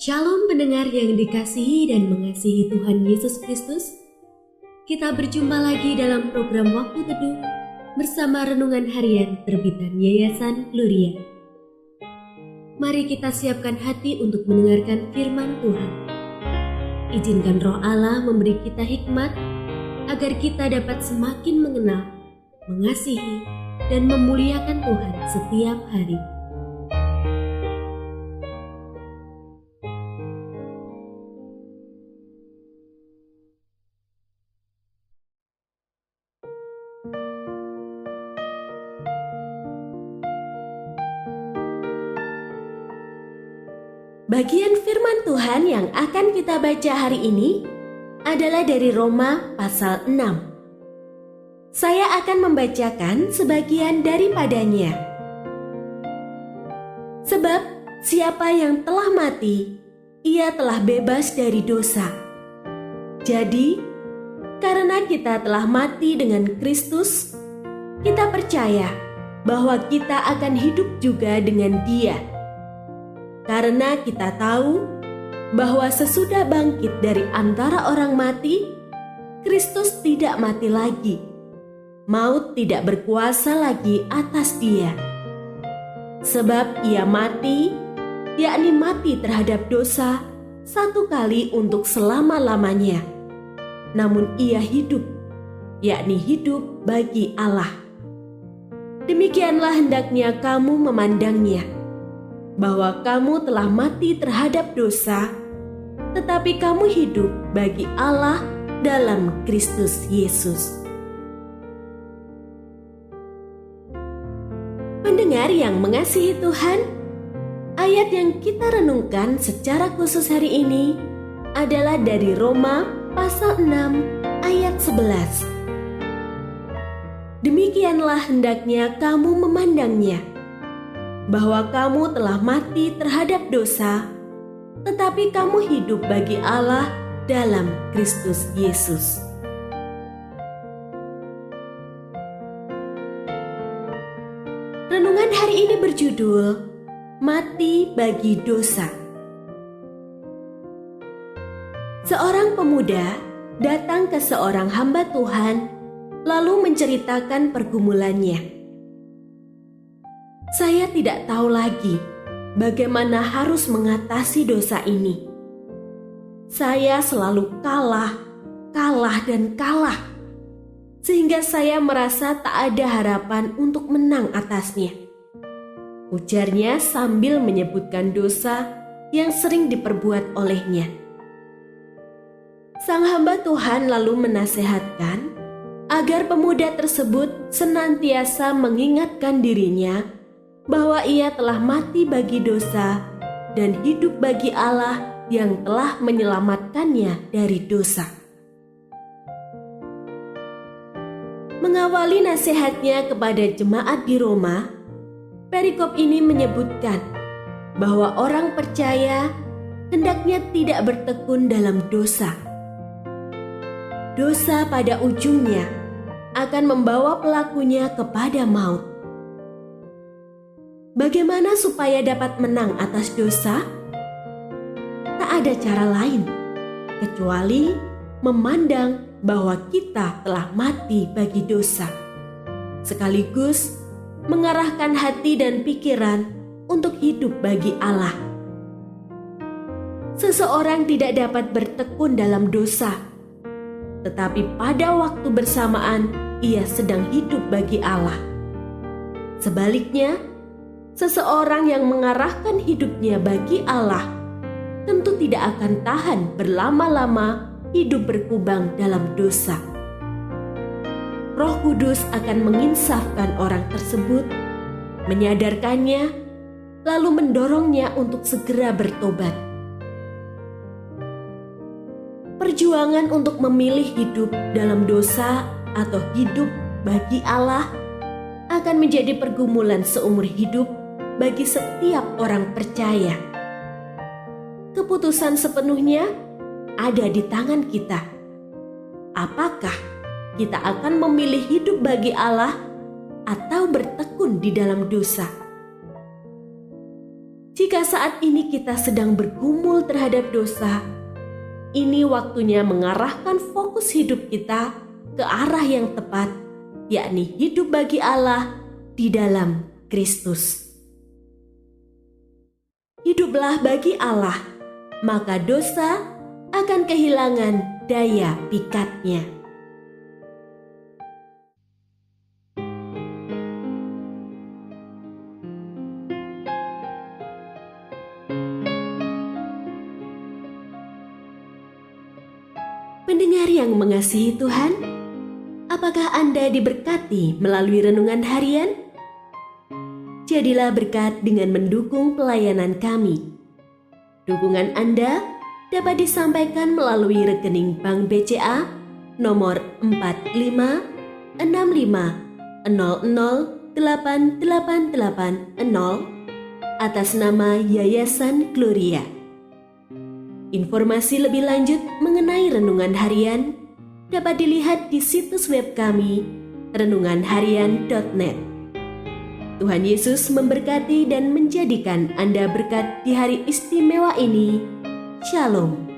Shalom pendengar yang dikasihi dan mengasihi Tuhan Yesus Kristus. Kita berjumpa lagi dalam program Waktu Teduh bersama Renungan Harian terbitan Yayasan Gloria. Mari kita siapkan hati untuk mendengarkan firman Tuhan. Izinkan Roh Allah memberi kita hikmat agar kita dapat semakin mengenal, mengasihi, dan memuliakan Tuhan setiap hari. Bagian firman Tuhan yang akan kita baca hari ini adalah dari Roma pasal 6. Saya akan membacakan sebagian daripadanya. Sebab siapa yang telah mati, ia telah bebas dari dosa. Jadi, karena kita telah mati dengan Kristus, kita percaya bahwa kita akan hidup juga dengan Dia. Karena kita tahu bahwa sesudah bangkit dari antara orang mati, Kristus tidak mati lagi. Maut tidak berkuasa lagi atas Dia. Sebab Ia mati, yakni mati terhadap dosa, satu kali untuk selama-lamanya. Namun Ia hidup, yakni hidup bagi Allah. Demikianlah hendaknya kamu memandangnya, bahwa kamu telah mati terhadap dosa, tetapi kamu hidup bagi Allah dalam Kristus Yesus. Pendengar yang mengasihi Tuhan, ayat yang kita renungkan secara khusus hari ini adalah dari Roma pasal 6 ayat 11. Demikianlah hendaknya kamu memandangnya, bahwa kamu telah mati terhadap dosa, tetapi kamu hidup bagi Allah dalam Kristus Yesus. Renungan hari ini berjudul Mati bagi Dosa. Seorang pemuda datang ke seorang hamba Tuhan lalu menceritakan pergumulannya. Saya tidak tahu lagi bagaimana harus mengatasi dosa ini. Saya selalu kalah, dan kalah. Sehingga saya merasa tak ada harapan untuk menang atasnya. Ujarnya sambil menyebutkan dosa yang sering diperbuat olehnya. Sang hamba Tuhan lalu menasehatkan agar pemuda tersebut senantiasa mengingatkan dirinya bahwa ia telah mati bagi dosa dan hidup bagi Allah yang telah menyelamatkannya dari dosa. Mengawali nasihatnya kepada jemaat di Roma, perikop ini menyebutkan bahwa orang percaya hendaknya tidak bertekun dalam dosa. Dosa pada ujungnya akan membawa pelakunya kepada maut. Bagaimana supaya dapat menang atas dosa? Tak ada cara lain kecuali memandang bahwa kita telah mati bagi dosa, sekaligus mengarahkan hati dan pikiran untuk hidup bagi Allah. Seseorang tidak dapat bertekun dalam dosa, tetapi pada waktu bersamaan ia sedang hidup bagi Allah. Sebaliknya, seseorang yang mengarahkan hidupnya bagi Allah tentu tidak akan tahan berlama-lama hidup berkubang dalam dosa. Roh Kudus akan menginsafkan orang tersebut, menyadarkannya, lalu mendorongnya untuk segera bertobat. Perjuangan untuk memilih hidup dalam dosa atau hidup bagi Allah akan menjadi pergumulan seumur hidup bagi setiap orang percaya. Keputusan sepenuhnya ada di tangan kita. Apakah kita akan memilih hidup bagi Allah atau bertekun di dalam dosa? Jika saat ini kita sedang bergumul terhadap dosa, ini waktunya mengarahkan fokus hidup kita ke arah yang tepat, yakni hidup bagi Allah di dalam Kristus. Hiduplah bagi Allah, maka dosa akan kehilangan daya pikatnya. Pendengar yang mengasihi Tuhan, apakah Anda diberkati melalui renungan harian? Jadilah berkat dengan mendukung pelayanan kami. Dukungan Anda dapat disampaikan melalui rekening Bank BCA nomor 4565008880 atas nama Yayasan Gloria. Informasi lebih lanjut mengenai renungan harian dapat dilihat di situs web kami renunganharian.net. Tuhan Yesus memberkati dan menjadikan Anda berkat di hari istimewa ini. Shalom.